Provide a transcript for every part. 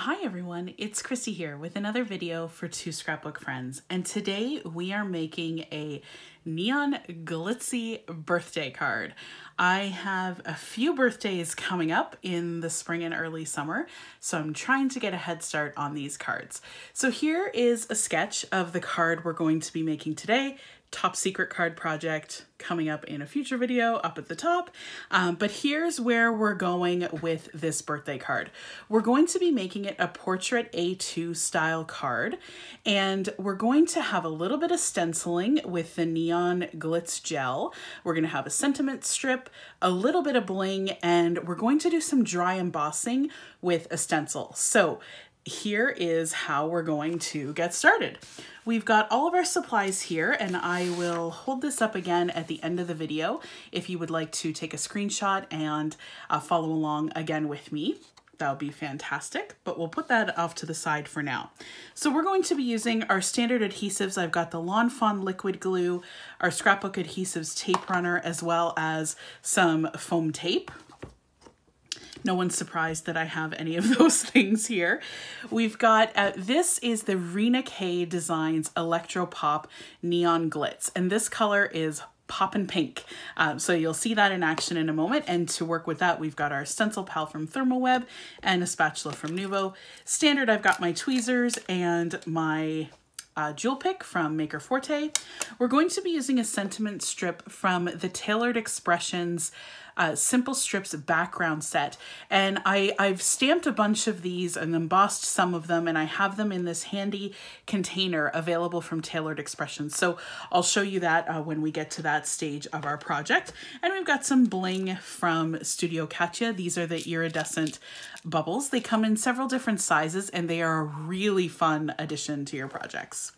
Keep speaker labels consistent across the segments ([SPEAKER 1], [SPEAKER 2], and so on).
[SPEAKER 1] Hi everyone, it's Kristie here with another video for Two Scrapbook Friends, and today we are making a neon glitzy birthday card. I have a few birthdays coming up in the spring and early summer, so I'm trying to get a head start on these cards. So here is a sketch of the card we're going to be making today. Top secret card project coming up in a future video up at the top. But here's where we're going with this birthday card. We're going to be making it a portrait A2 style card, and we're going to have a little bit of stenciling with the neon glitz gel. We're going to have a sentiment strip, a little bit of bling, and we're going to do some dry embossing with a stencil. So here is how we're going to get started. We've got all of our supplies here, and I will hold this up again at the end of the video if you would like to take a screenshot and follow along again with me. That would be fantastic, but we'll put that off to the side for now. So we're going to be using our standard adhesives. I've got the Lawn Fawn liquid glue, our scrapbook adhesives tape runner, as well as some foam tape. No one's surprised that I have any of those things here. We've got, this is the Rena K Designs Electro Pop Neon Glitz, and this color is Poppin' Pink. So you'll see that in action in a moment, and to work with that, we've got our stencil pal from Thermoweb and a spatula from Nuvo. Standard, I've got my tweezers and my jewel pick from Maker Forte. We're going to be using a sentiment strip from the Tailored Expressions Simple Strips background set, and I've stamped a bunch of these and embossed some of them, and I have them in this handy container available from Tailored Expressions. So I'll show you that when we get to that stage of our project. And we've got some bling from Studio Katya. These are the iridescent bubbles. They come in several different sizes, and they are a really fun addition to your projects.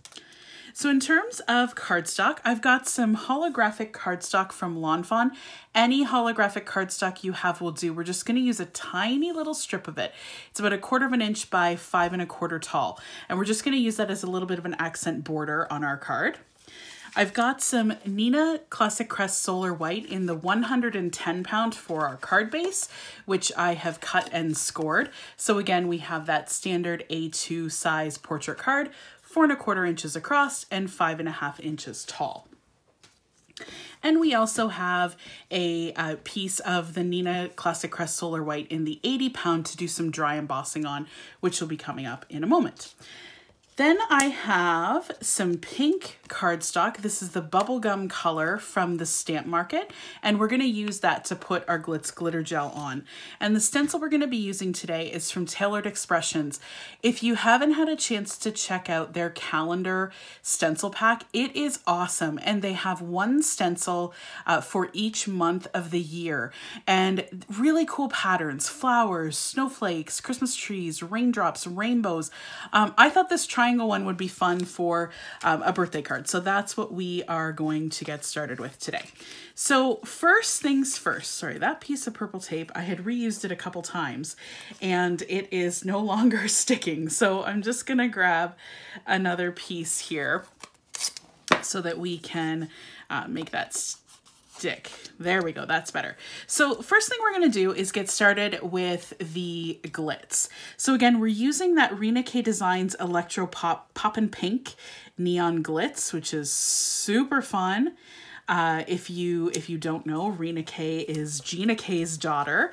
[SPEAKER 1] So in terms of cardstock, I've got some holographic cardstock from Lawn Fawn. Any holographic cardstock you have will do. We're just going to use a tiny little strip of it. It's about 1/4 inch by 5 1/4 tall. And we're just going to use that as a little bit of an accent border on our card. I've got some Neenah Classic Crest Solar White in the 110 pound for our card base, which I have cut and scored. So again, we have that standard A2 size portrait card, 4 1/4 inches across and 5 1/2 inches tall. And we also have a piece of the Neenah Classic Crest Solar White in the 80 pound to do some dry embossing on, which will be coming up in a moment. Then I have some pink cardstock. This is the bubblegum color from the Stamp Market, and we're going to use that to put our glitz glitter gel on. And the stencil we're going to be using today is from Tailored Expressions. If you haven't had a chance to check out their calendar stencil pack, it is awesome, and they have one stencil for each month of the year, and really cool patterns: flowers, snowflakes, Christmas trees, raindrops, rainbows. I thought this triangle one would be fun for a birthday card. So that's what we are going to get started with today. So first things first, sorry, that piece of purple tape, I had reused it a couple times and it is no longer sticking. So I'm just gonna grab another piece here so that we can make that stick. There we go, that's better. So first thing we're gonna do is get started with the glitz. So again, we're using that Rena K Designs Electro Poppin' Pink Neon Glitz, which is super fun. If you don't know, Rena K is Gina K's daughter.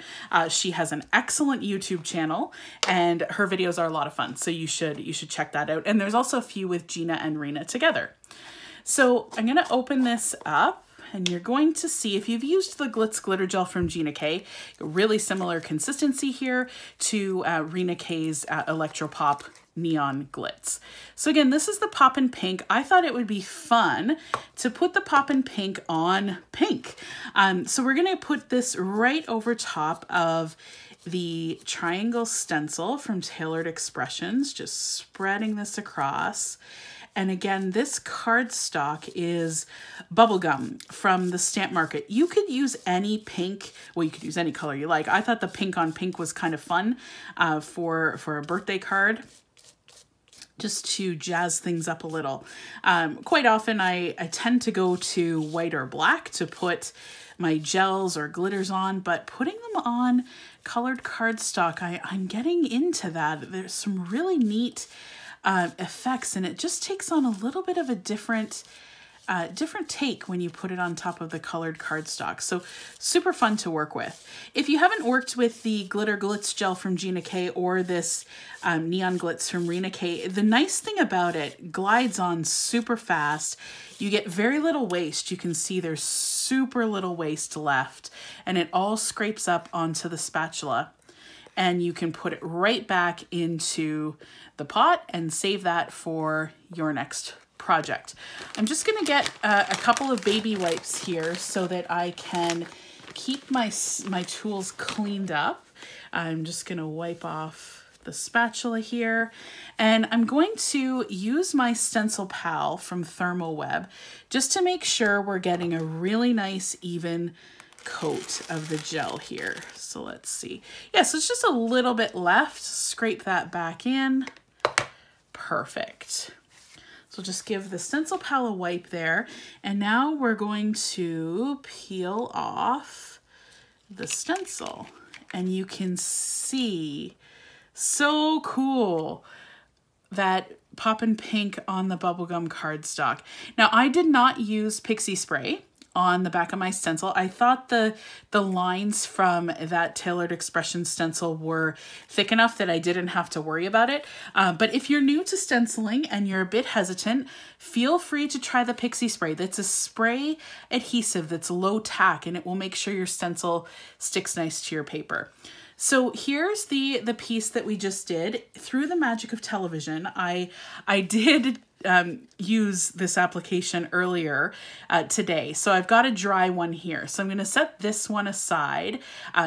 [SPEAKER 1] She has an excellent YouTube channel, and her videos are a lot of fun. So you should check that out. And there's also a few with Gina and Rena together. So I'm gonna open this up, and you're going to see, if you've used the Glitz Glitter Gel from Gina K, really similar consistency here to Rena K's Electro Pop Neon Glitz. So again, this is the Poppin' Pink. I thought it would be fun to put the Poppin' Pink on pink. So we're gonna put this right over top of the triangle stencil from Tailored Expressions, just spreading this across. And again, this cardstock is bubblegum from the Stamp Market. You could use any pink, well, you could use any color you like. I thought the pink on pink was kind of fun for a birthday card, just to jazz things up a little. Quite often I tend to go to white or black to put my gels or glitters on, but putting them on colored cardstock, I'm getting into that. There's some really neat effects, and it just takes on a little bit of a different take when you put it on top of the colored cardstock. So super fun to work with. If you haven't worked with the Glitter Glitz gel from Gina K or this Neon Glitz from Rena K, the nice thing about it glides on super fast. You get very little waste. You can see there's super little waste left, and it all scrapes up onto the spatula, and you can put it right back into the pot and save that for your next project. I'm just going to get a couple of baby wipes here so that I can keep my tools cleaned up. I'm just going to wipe off the spatula here, and I'm going to use my Stencil Pal from ThermoWeb just to make sure we're getting a really nice even coat of the gel here. So let's see. Yeah, so it's just a little bit left. Scrape that back in. Perfect. So just give the Stencil Pal a wipe there. And now we're going to peel off the stencil. And you can see, so cool, that Poppin pink on the bubblegum cardstock. Now, I did not use pixie spray on the back of my stencil. I thought the lines from that Tailored Expression stencil were thick enough that I didn't have to worry about it. But if you're new to stenciling and you're a bit hesitant, feel free to try the pixie spray. That's a spray adhesive that's low tack, and it will make sure your stencil sticks nice to your paper. So here's the piece that we just did. Through the magic of television, I did use this application earlier today. So I've got a dry one here. So I'm going to set this one aside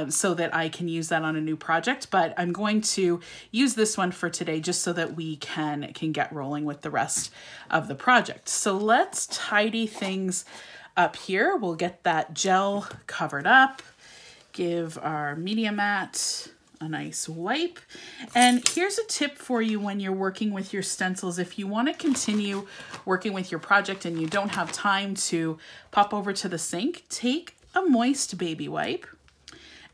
[SPEAKER 1] so that I can use that on a new project. But I'm going to use this one for today just so that we can get rolling with the rest of the project. So let's tidy things up here. We'll get that gel covered up. Give our media mat a nice wipe. And here's a tip for you when you're working with your stencils. If you want to continue working with your project and you don't have time to pop over to the sink, take a moist baby wipe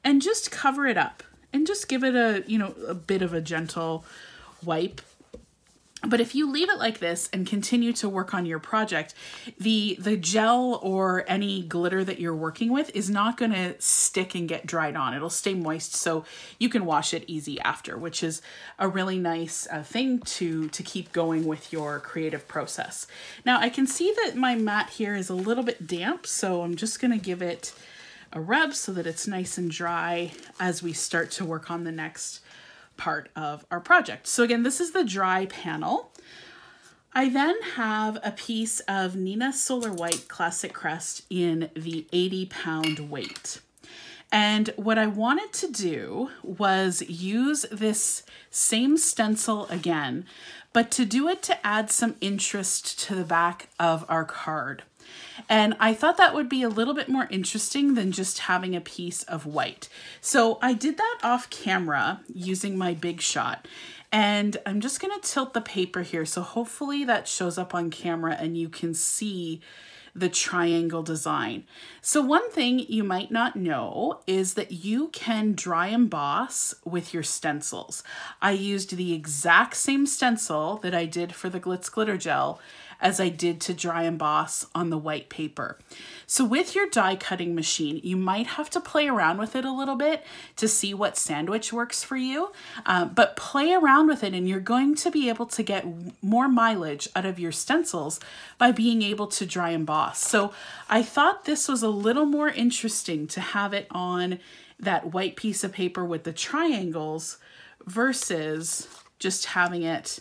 [SPEAKER 1] and just cover it up and just give it a bit of a gentle wipe. But if you leave it like this and continue to work on your project, the gel or any glitter that you're working with is not going to stick and get dried on. It'll stay moist, so you can wash it easy after, which is a really nice thing to keep going with your creative process. Now, I can see that my mat here is a little bit damp, so I'm just going to give it a rub so that it's nice and dry as we start to work on the next part of our project. So again, this is the dry panel. I then have a piece of Nina Solar White Classic Crest in the 80-pound weight. And what I wanted to do was use this same stencil again, but to do it to add some interest to the back of our card. And I thought that would be a little bit more interesting than just having a piece of white. So I did that off camera using my Big Shot. And I'm just going to tilt the paper here. So hopefully that shows up on camera and you can see the triangle design. So one thing you might not know is that you can dry emboss with your stencils. I used the exact same stencil that I did for the Glitz Glitter Gel as I did to dry emboss on the white paper. So with your die cutting machine, you might have to play around with it a little bit to see what sandwich works for you, but play around with it and you're going to be able to get more mileage out of your stencils by being able to dry emboss. So I thought this was a little more interesting to have it on that white piece of paper with the triangles versus just having it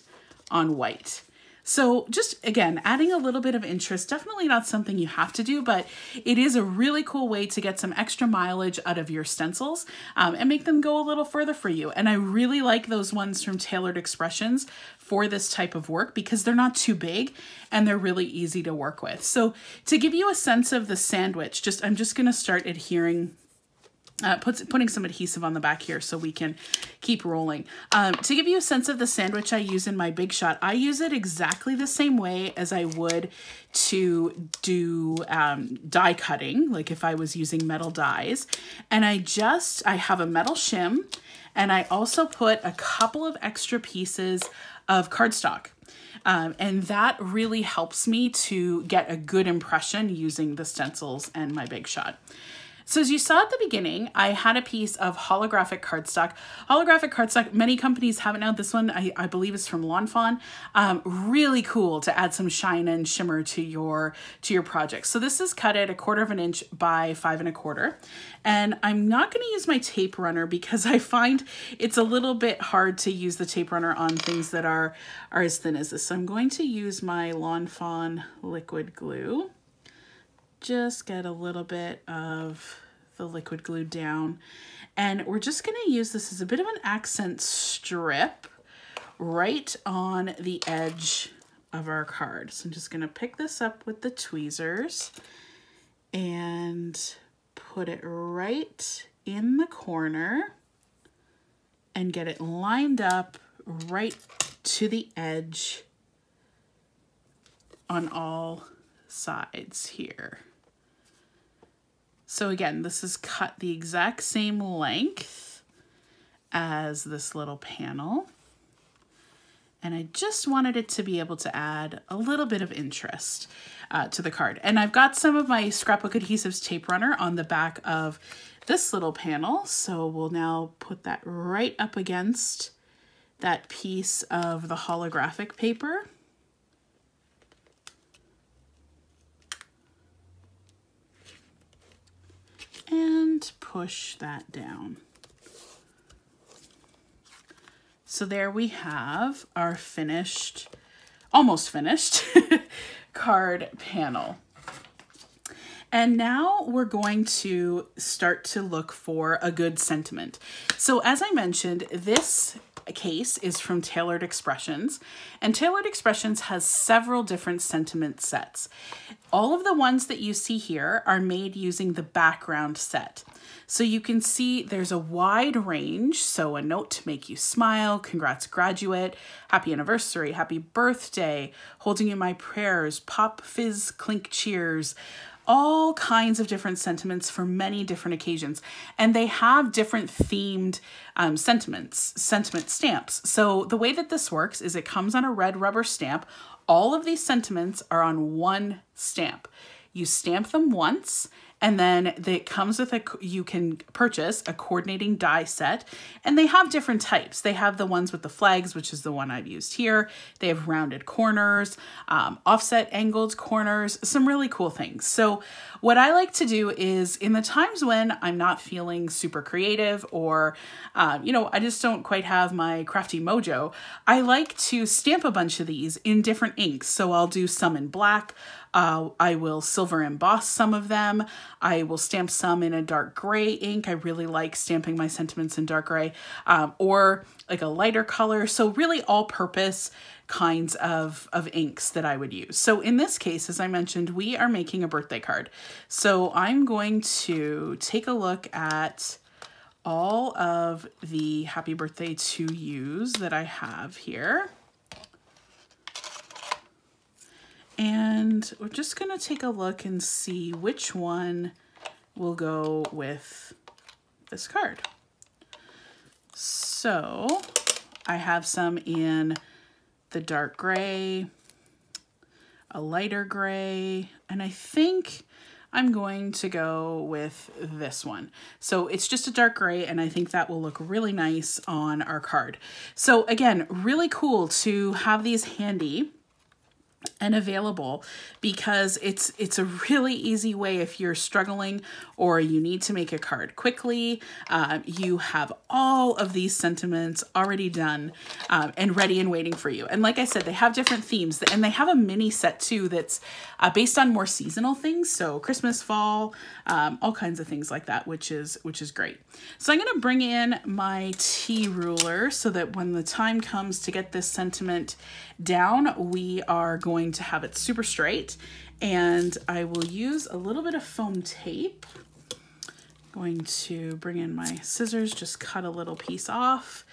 [SPEAKER 1] on white. So just, again, adding a little bit of interest, definitely not something you have to do, but it is a really cool way to get some extra mileage out of your stencils and make them go a little further for you. And I really like those ones from Tailored Expressions for this type of work because they're not too big and they're really easy to work with. So to give you a sense of the sandwich, I'm just going to start adhering putting some adhesive on the back here so we can keep rolling. To give you a sense of the sandwich I use in my Big Shot, I use it exactly the same way as I would to do die cutting, like if I was using metal dies. And I have a metal shim, and I also put a couple of extra pieces of cardstock. And that really helps me to get a good impression using the stencils and my Big Shot. So as you saw at the beginning, I had a piece of holographic cardstock. Holographic cardstock, many companies have it now. This one, I believe, is from Lawn Fawn. Really cool to add some shine and shimmer to your project. So this is cut at 1/4 inch by 5 1/4. And I'm not going to use my tape runner because I find it's a little bit hard to use the tape runner on things that are as thin as this. So I'm going to use my Lawn Fawn liquid glue. Just get a little bit of the liquid glue down, and we're just going to use this as a bit of an accent strip right on the edge of our card. So I'm just going to pick this up with the tweezers and put it right in the corner and get it lined up right to the edge on all sides here. So again, this is cut the exact same length as this little panel. And I just wanted it to be able to add a little bit of interest to the card. And I've got some of my Scrapbook Adhesives tape runner on the back of this little panel. So we'll now put that right up against that piece of the holographic paper. And push that down. So there we have our finished, almost finished card panel. And now we're going to start to look for a good sentiment. So as I mentioned, this case is from Tailored Expressions, and Tailored Expressions has several different sentiment sets. All of the ones that you see here are made using the background set. So you can see there's a wide range. So a note to make you smile, congrats graduate, happy anniversary, happy birthday, holding in my prayers, pop, fizz, clink, cheers, all kinds of different sentiments for many different occasions. And they have different themed sentiment stamps. So the way that this works is it comes on a red rubber stamp. All of these sentiments are on one stamp. You stamp them once, and then it comes with you can purchase a coordinating die set, and they have different types. They have the ones with the flags, which is the one I've used here. They have rounded corners, offset angled corners, some really cool things. So what I like to do is in the times when I'm not feeling super creative or, I just don't quite have my crafty mojo, I like to stamp a bunch of these in different inks. So I'll do some in black, I will silver emboss some of them. I will stamp some in a dark gray ink. I really like stamping my sentiments in dark gray, or like a lighter color. So really all purpose kinds of inks that I would use. So in this case, as I mentioned, we are making a birthday card. So I'm going to take a look at all of the happy birthday to yous that I have here. And we're just going to take a look and see which one will go with this card. So I have some in the dark gray, a lighter gray, and I think I'm going to go with this one. So it's just a dark gray, and I think that will look really nice on our card. So again, really cool to have these handy and available, because it's a really easy way if you're struggling or you need to make a card quickly. You have all of these sentiments already done and ready and waiting for you. And like I said, they have different themes, and they have a mini set too that's based on more seasonal things. So Christmas, fall, all kinds of things like that, which is great. So I'm going to bring in my T ruler so that when the time comes to get this sentiment down, we are going to have it super straight. And I will use a little bit of foam tape. I'm Going to bring in my scissors, just cut a little piece off.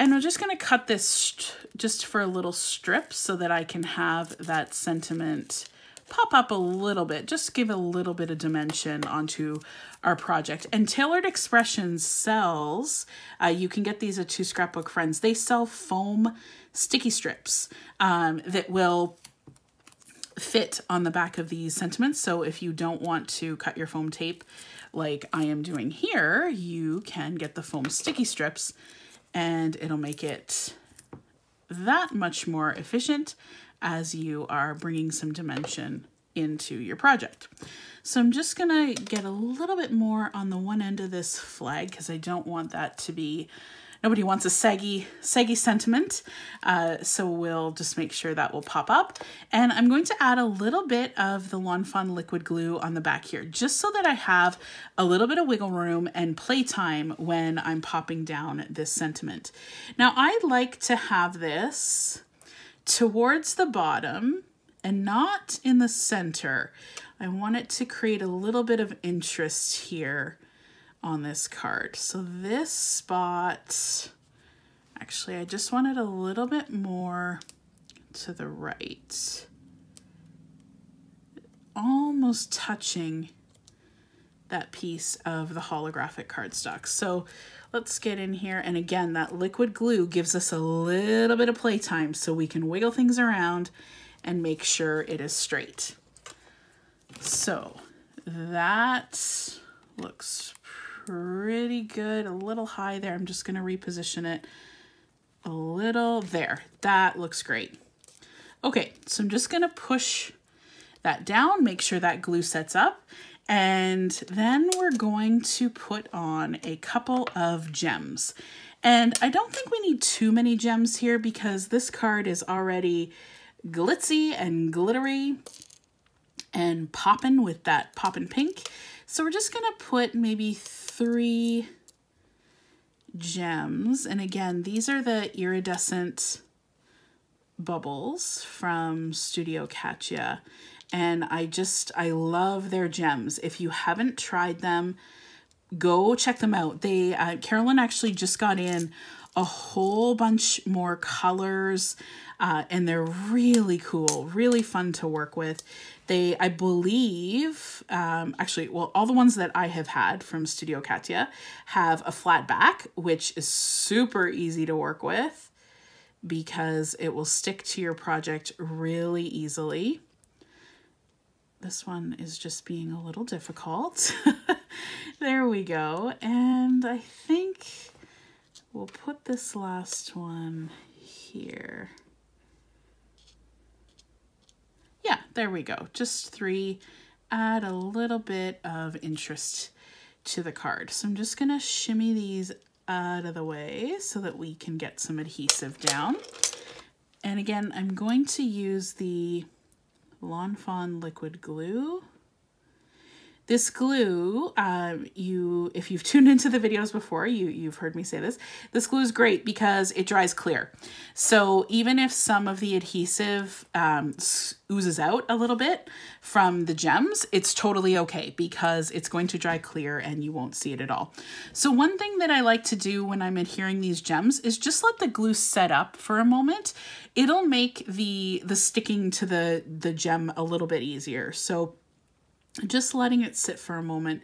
[SPEAKER 1] And I'm just going to cut this just for a little strip so that I can have that sentiment pop up a little bit, just give a little bit of dimension onto our project. And Tailored Expressions sells, you can get these at Two Scrapbook Friends. They sell foam sticky strips that will fit on the back of these sentiments. So if you don't want to cut your foam tape like I am doing here, you can get the foam sticky strips and it'll make it that much more efficient as you are bringing some dimension into your project. So I'm just gonna get a little bit more on the one end of this flag because I don't want that to be, nobody wants a saggy sentiment. So we'll just make sure that will pop up. And I'm going to add a little bit of the Lawn Fawn liquid glue on the back here, just so that I have a little bit of wiggle room and playtime when I'm popping down this sentiment. Now I like to have this towards the bottom and not in the center. I want it to create a little bit of interest here on this card. So this spot, actually, I just want it a little bit more to the right, almost touching that piece of the holographic cardstock. So let's get in here. And again, that liquid glue gives us a little bit of playtime so we can wiggle things around and make sure it is straight. So that looks pretty good. A little high there. I'm just going to reposition it a little there. That looks great. Okay, so I'm just going to push that down, make sure that glue sets up. And then we're going to put on a couple of gems. And I don't think we need too many gems here because this card is already glitzy and glittery and poppin' with that poppin' pink. So we're just gonna put maybe 3 gems. And again, these are the iridescent bubbles from Studio Katya. And I love their gems. If you haven't tried them, go check them out. They, Carolyn actually just got in a whole bunch more colors, and they're really cool, really fun to work with. They, I believe, actually, well, all the ones that I have had from Studio Katya have a flat back, which is super easy to work with because it will stick to your project really easily. This one is just being a little difficult. There we go. And I think we'll put this last one here. Yeah, there we go. Just 3. Add a little bit of interest to the card. So I'm just going to shimmy these out of the way so that we can get some adhesive down. And again, I'm going to use the Lawn Fawn liquid glue. This glue, if you've tuned into the videos before, you've heard me say this. This glue is great because it dries clear. So even if some of the adhesive oozes out a little bit from the gems, it's totally okay because it's going to dry clear and you won't see it at all. So one thing that I like to do when I'm adhering these gems is just let the glue set up for a moment. It'll make the sticking to the gem a little bit easier. So just letting it sit for a moment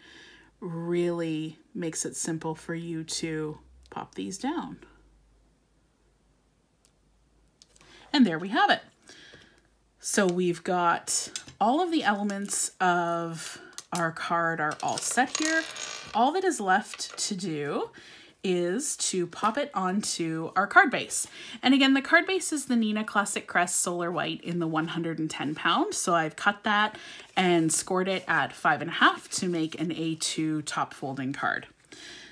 [SPEAKER 1] really makes it simple for you to pop these down. And there we have it. So we've got all of the elements of our card are all set here. All that is left to do is to pop it onto our card base. And again, the card base is the Neenah Classic Crest Solar White in the 110 pound. So I've cut that and scored it at 5.5 to make an A2 top folding card.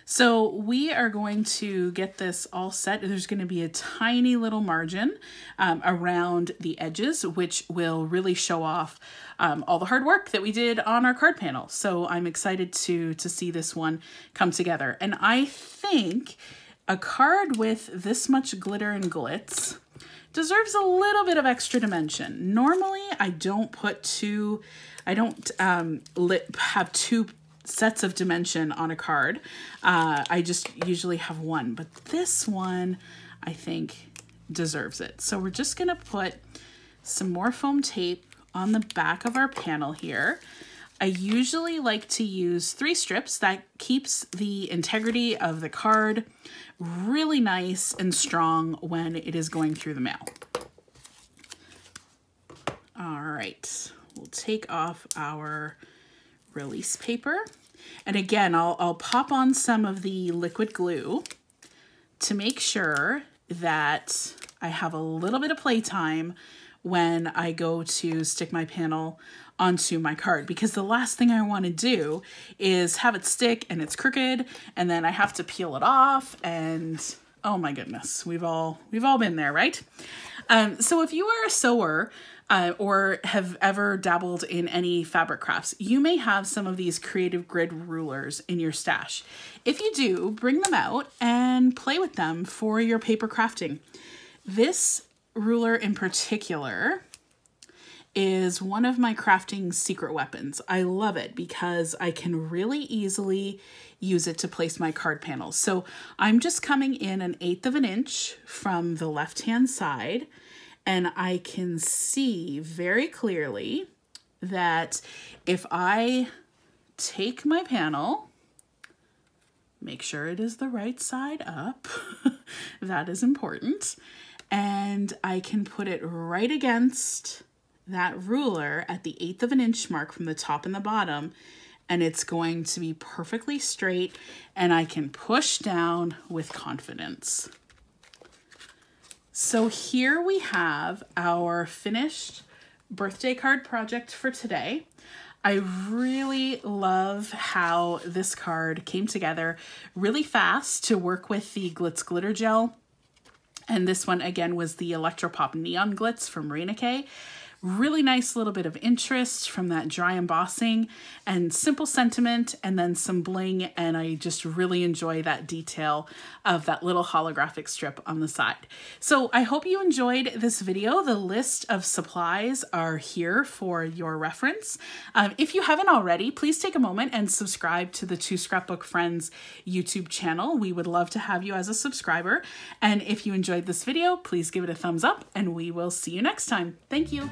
[SPEAKER 1] So we are going to get this all set. There's going to be a tiny little margin around the edges, which will really show off all the hard work that we did on our card panel. So I'm excited to see this one come together. And I think a card with this much glitter and glitz deserves a little bit of extra dimension. Normally, I don't have too sets of dimension on a card. I just usually have one, but this one I think deserves it. So we're just gonna put some more foam tape on the back of our panel here. I usually like to use 3 strips. That keeps the integrity of the card really nice and strong when it is going through the mail. All right, we'll take off our release paper. And again, I'll pop on some of the liquid glue to make sure that I have a little bit of playtime when I go to stick my panel onto my card, because the last thing I want to do is have it stick and it's crooked and then I have to peel it off, and oh my goodness, we've all been there, right? So if you are a sewer or have ever dabbled in any fabric crafts, you may have some of these creative grid rulers in your stash. If you do, bring them out and play with them for your paper crafting. This ruler in particular is one of my crafting secret weapons. I love it because I can really easily use it to place my card panels. So I'm just coming in 1/8 of an inch from the left-hand side, and I can see very clearly that if I take my panel, make sure it is the right side up, that is important, and I can put it right against that ruler at the 1/8 of an inch mark from the top and the bottom, and it's going to be perfectly straight, and I can push down with confidence. So here we have our finished birthday card project for today. I really love how this card came together really fast to work with the Glitz Glitter Gel. And this one again was the Electropop Neon Glitz from Reineke. Really nice little bit of interest from that dry embossing and simple sentiment, and then some bling, and I just really enjoy that detail of that little holographic strip on the side. So I hope you enjoyed this video. The list of supplies are here for your reference. If you haven't already, please take a moment and subscribe to the Two Scrapbook Friends YouTube channel. We would love to have you as a subscriber. And if you enjoyed this video, please give it a thumbs up, and we will see you next time. Thank you.